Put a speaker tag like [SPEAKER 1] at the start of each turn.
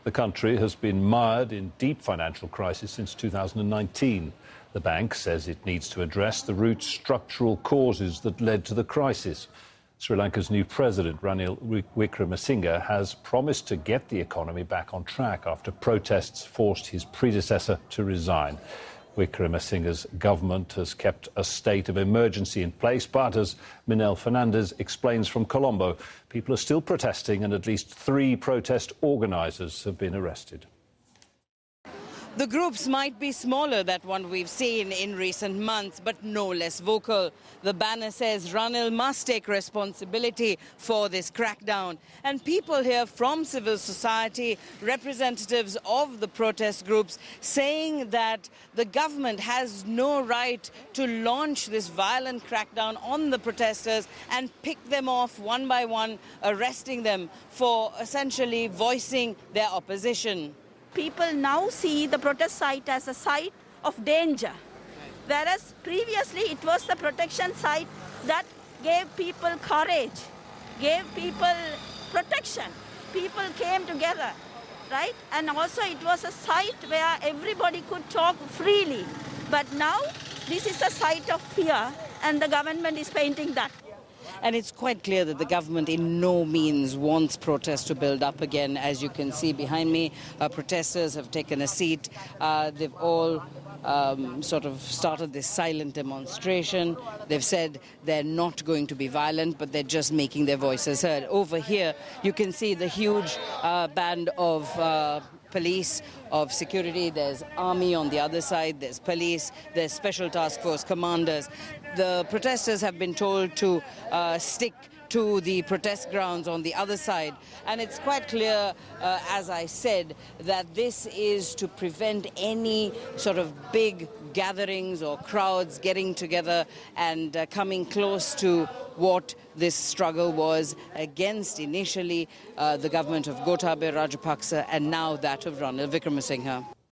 [SPEAKER 1] The country has been mired in deep financial crisis since 2019. The bank says it needs to address the root structural causes that led to the crisis. Sri Lanka's new president, Ranil Wickremesinghe, has promised to get the economy back on track after protests forced his predecessor to resign. Wickremesinghe's government has kept a state of emergency in place, but as Minel Fernandez explains from Colombo, people are still protesting and at least 3 protest organisers have been arrested.
[SPEAKER 2] The groups might be smaller than what we've seen in recent months, but no less vocal. The banner says Ranil must take responsibility for this crackdown. And people here from civil society, representatives of the protest groups, saying that the government has no right to launch this violent crackdown on the protesters and pick them off one by one, arresting them for essentially voicing their opposition.
[SPEAKER 3] People now see the protest site as a site of danger, whereas previously it was the protection site that gave people courage, gave people protection. People came together, right? And also it was a site where everybody could talk freely. But now this is a site of fear, and the government is painting that.
[SPEAKER 2] And it's quite clear that the government in no means wants protests to build up again. As you can see behind me, protesters have taken a seat. They've all sort of started this silent demonstration. They've said they're not going to be violent, but they're just making their voices heard. Over here, you can see the huge band of police, of security. There's army on the other side, there's police, there's special task force commanders. The protesters have been told to stick to the protest grounds on the other side. And it's quite clear, as I said, that this is to prevent any sort of big gatherings or crowds getting together and coming close to what this struggle was against initially the government of Gotabaya Rajapaksa and now that of Ranil Wickremesinghe.